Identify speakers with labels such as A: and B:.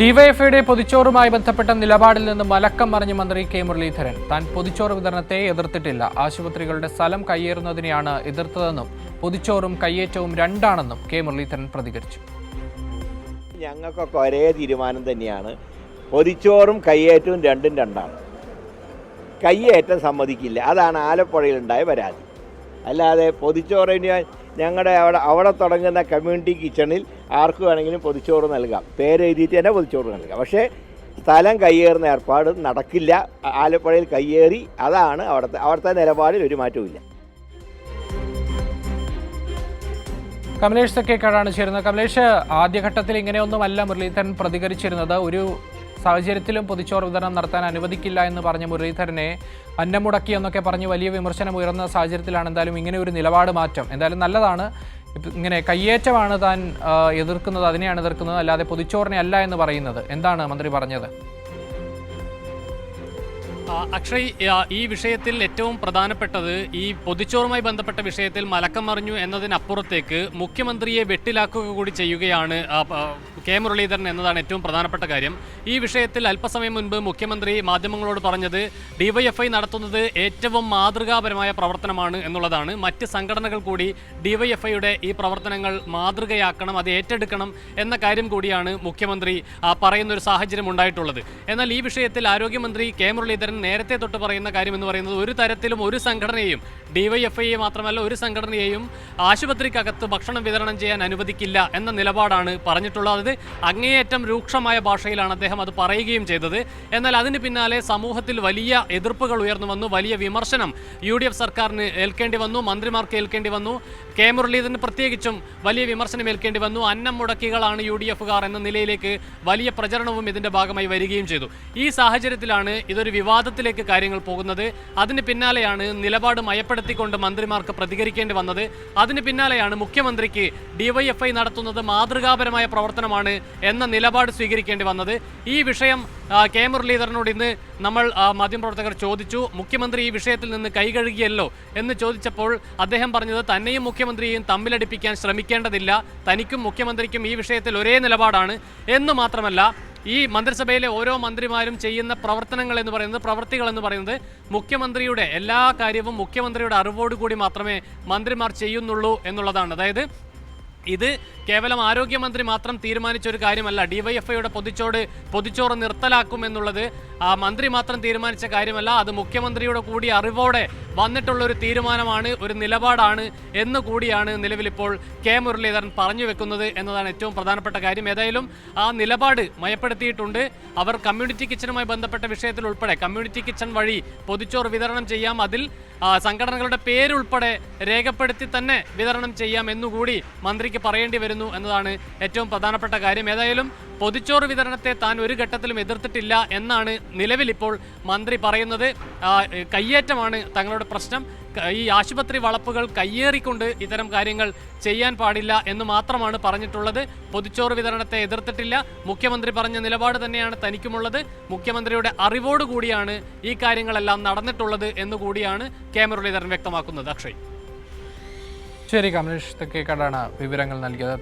A: ഡിവൈഎഫ്ഐയുടെ പൊതിച്ചോറുമായി ബന്ധപ്പെട്ട നിലപാടിൽ നിന്ന് മലക്കം മറിഞ്ഞ മന്ത്രി കെ മുരളീധരൻ താൻ പൊതിച്ചോറ് വിതരണത്തെ എതിർത്തിട്ടില്ല. ആശുപത്രികളുടെ സ്ഥലം കയ്യേറുന്നതിനെയാണ് എതിർത്തതെന്നും പൊതിച്ചോറും കയ്യേറ്റവും രണ്ടാണെന്നും കെ മുരളീധരൻ പ്രതികരിച്ചു.
B: ഞങ്ങൾക്കൊക്കെ ഒരേ തീരുമാനം തന്നെയാണ്. പൊതിച്ചോറും കയ്യേറ്റവും രണ്ടും രണ്ടാണ്. കയ്യേറ്റം സമ്മതിക്കില്ല. അതാണ് ആലപ്പുഴയിലുണ്ടായ പരാതി. അല്ലാതെ പൊതിച്ചോറിന് ഞങ്ങളുടെ അവിടെ തുടങ്ങുന്ന കമ്മ്യൂണിറ്റി കിച്ചണിൽ ആർക്ക് വേണമെങ്കിലും പൊതിച്ചോറ് നൽകാം. പേരെഴുതിയിട്ട് തന്നെ പൊതിച്ചോറ് നൽകാം. പക്ഷേ സ്ഥലം കയ്യേറുന്ന ഏർപ്പാട് നടക്കില്ല. ആലപ്പുഴയിൽ കയ്യേറി. അതാണ് അവിടുത്തെ നിലപാടിൽ ഒരു മാറ്റവും.
A: കമലേഷ് തെക്കേക്കാടാണ് ചേരുന്നത്. കമലേഷ്, ആദ്യഘട്ടത്തിൽ ഇങ്ങനെയൊന്നുമല്ല മുരളീധരൻ പ്രതികരിച്ചിരുന്നത്. ഒരു സാഹചര്യത്തിലും പൊതിച്ചോറ് വിതരണം നടത്താൻ അനുവദിക്കില്ല എന്ന് പറഞ്ഞ മുരളീധരനെ അന്നം മുടക്കി എന്നൊക്കെ പറഞ്ഞ് വലിയ വിമർശനം ഉയർന്ന സാഹചര്യത്തിലാണ് എന്തായാലും ഇങ്ങനെ ഒരു നിലപാട് മാറ്റം. എന്തായാലും നല്ലതാണ്. ഇങ്ങനെ കയ്യേറ്റമാണ് താൻ എതിർക്കുന്നത്, അതിനെയാണ് എതിർക്കുന്നത്, അല്ലാതെ പൊതിച്ചോറിനെ അല്ല എന്ന് പറയുന്നത്. എന്താണ് മന്ത്രി പറഞ്ഞത്?
C: അക്ഷയ്, ഈ വിഷയത്തിൽ ഏറ്റവും പ്രധാനപ്പെട്ടത് ഈ പൊതിച്ചോറുമായി ബന്ധപ്പെട്ട വിഷയത്തിൽ മലക്കം മറിഞ്ഞു എന്നതിനപ്പുറത്തേക്ക് മുഖ്യമന്ത്രിയെ വെട്ടിലാക്കുക കൂടി ചെയ്യുകയാണ് കെ മുരളീധരൻ എന്നതാണ് ഏറ്റവും പ്രധാനപ്പെട്ട കാര്യം. ഈ വിഷയത്തിൽ അല്പസമയം മുൻപ് മുഖ്യമന്ത്രി മാധ്യമങ്ങളോട് പറഞ്ഞത് ഡിവൈഎഫ്ഐ നടത്തുന്നത് ഏറ്റവും മാതൃകാപരമായ പ്രവർത്തനമാണ് എന്നുള്ളതാണ്. മറ്റ് സംഘടനകൾ കൂടി ഡിവൈഎഫ്ഐയുടെ ഈ പ്രവർത്തനങ്ങൾ മാതൃകയാക്കണം, അത് ഏറ്റെടുക്കണം എന്ന കാര്യം കൂടിയാണ് മുഖ്യമന്ത്രി പറയുന്നൊരു സാഹചര്യം ഉണ്ടായിട്ടുള്ളത്. എന്നാൽ ഈ വിഷയത്തിൽ ആരോഗ്യമന്ത്രി കെ മുരളീധരൻ നേരത്തെ തൊട്ട് പറയുന്ന കാര്യം എന്ന് പറയുന്നത് ഒരു തരത്തിലും ഒരു സംഘടനയെയും, ഡിവൈഎഫ്ഐയെ മാത്രമല്ല ഒരു സംഘടനയെയും ആശുപത്രിക്കകത്ത് ഭക്ഷണം വിതരണം ചെയ്യാൻ അനുവദിക്കില്ല എന്ന നിലപാടാണ് പറഞ്ഞിട്ടുള്ളത്. അങ്ങേയറ്റം രൂക്ഷമായ ഭാഷയിലാണ് അദ്ദേഹം അത് പറയുകയും ചെയ്തത്. എന്നാൽ അതിന് പിന്നാലെ സമൂഹത്തിൽ വലിയ എതിർപ്പുകൾ ഉയർന്നു വന്നു. വലിയ വിമർശനം UDF സർക്കാരിന് ഏൽക്കേണ്ടി വന്നു, മന്ത്രിമാർക്ക് ഏൽക്കേണ്ടി വന്നു. കെ മുരളീധരന് പ്രത്യേകിച്ചും വലിയ വിമർശനം ഏൽക്കേണ്ടി വന്നു. അന്നം മുടക്കികളാണ് UDFകാർ എന്ന നിലയിലേക്ക് വലിയ പ്രചരണവും ഇതിന്റെ ഭാഗമായി വരികയും ചെയ്തു. ഈ സാഹചര്യത്തിലാണ് ഇതൊരു വിവാദത്തിലേക്ക് കാര്യങ്ങൾ പോകുന്നത്. അതിന് പിന്നാലെയാണ് നിലപാട് മയപ്പെടുത്തിക്കൊണ്ട് മന്ത്രിമാർക്ക് പ്രതികരിക്കേണ്ടി വന്നത്. അതിന് പിന്നാലെയാണ് മുഖ്യമന്ത്രിക്ക് ഡിവൈഎഫ്ഐ നടത്തുന്നത് മാതൃകാപരമായ പ്രവർത്തനമാണ് എന്ന നിലപാട് സ്വീകരിക്കേണ്ടി വന്നത്. ഈ വിഷയം കെ മുരളീധരനോട് ഇന്ന് നമ്മൾ മാധ്യമപ്രവർത്തകർ ചോദിച്ചു. മുഖ്യമന്ത്രി ഈ വിഷയത്തിൽ നിന്ന് കൈകഴുകിയല്ലോ എന്ന് ചോദിച്ചപ്പോൾ അദ്ദേഹം പറഞ്ഞത് തന്നെയും മുഖ്യമന്ത്രിയെയും തമ്മിലടിപ്പിക്കാൻ ശ്രമിക്കേണ്ടതില്ല, തനിക്കും മുഖ്യമന്ത്രിക്കും ഈ വിഷയത്തിൽ ഒരേ നിലപാടാണ് എന്ന് മാത്രമല്ല, ഈ മന്ത്രിസഭയിലെ ഓരോ മന്ത്രിമാരും ചെയ്യുന്ന പ്രവർത്തനങ്ങൾ എന്ന് പറയുന്നത്, പ്രവൃത്തികൾ എന്ന് പറയുന്നത് മുഖ്യമന്ത്രിയുടെ എല്ലാ കാര്യവും മുഖ്യമന്ത്രിയുടെ അറിവോടുകൂടി മാത്രമേ മന്ത്രിമാർ ചെയ്യുന്നുള്ളൂ എന്നുള്ളതാണ്. അതായത് ഇത് കേവലം ആരോഗ്യമന്ത്രി മാത്രം തീരുമാനിച്ച ഒരു കാര്യമല്ല. ഡിവൈഎഫ്ഐയുടെ പൊതിച്ചോറ് നിർത്തലാക്കും എന്നുള്ളത് മന്ത്രി മാത്രം തീരുമാനിച്ച കാര്യമല്ല. അത് മുഖ്യമന്ത്രിയുടെ കൂടി അറിവോടെ വന്നിട്ടുള്ളൊരു തീരുമാനമാണ്, ഒരു നിലപാടാണ് എന്ന് കൂടിയാണ് നിലവിലിപ്പോൾ കെ മുരളീധരൻ പറഞ്ഞു വെക്കുന്നത് എന്നതാണ് ഏറ്റവും പ്രധാനപ്പെട്ട കാര്യം. ഏതായാലും ആ നിലപാട് മയപ്പെടുത്തിയിട്ടുണ്ട്. അവർ കമ്മ്യൂണിറ്റി കിച്ചനുമായി ബന്ധപ്പെട്ട വിഷയത്തിൽ ഉൾപ്പെടെ കമ്മ്യൂണിറ്റി കിച്ചൺ വഴി പൊതിച്ചോറ് വിതരണം ചെയ്യാം, അതിൽ സംഘടനകളുടെ പേരുൾപ്പെടെ രേഖപ്പെടുത്തി തന്നെ വിതരണം ചെയ്യാം എന്നുകൂടി മന്ത്രിക്ക് പറയേണ്ടി വരുന്നു എന്നതാണ് ഏറ്റവും പ്രധാനപ്പെട്ട കാര്യം. ഏതായാലും പൊതിച്ചോറ് വിതരണത്തെ താൻ ഒരു ഘട്ടത്തിലും എതിർത്തിട്ടില്ല എന്നാണ് നിലവിലിപ്പോൾ മന്ത്രി പറയുന്നത്. കയ്യേറ്റമാണ് തങ്ങളുടെ പ്രശ്നം. ഈ ആശുപത്രി വളപ്പുകൾ കയ്യേറിക്കൊണ്ട് ഇത്തരം കാര്യങ്ങൾ ചെയ്യാൻ പാടില്ല എന്ന് മാത്രമാണ് പറഞ്ഞിട്ടുള്ളത്. പൊതിച്ചോറ് വിതരണത്തെ എതിർത്തിട്ടില്ല. മുഖ്യമന്ത്രി പറഞ്ഞ നിലപാട് തന്നെയാണ് തനിക്കുമുള്ളത്. മുഖ്യമന്ത്രിയുടെ അറിവോടുകൂടിയാണ് ഈ കാര്യങ്ങളെല്ലാം നടന്നിട്ടുള്ളത് എന്നുകൂടിയാണ് കെ മുരളീധരൻ വ്യക്തമാക്കുന്നത്. അക്ഷയ്.
A: ശരി, കമലേഷ് തെക്കേക്കാടാണ് വിവരങ്ങൾ നൽകിയത്.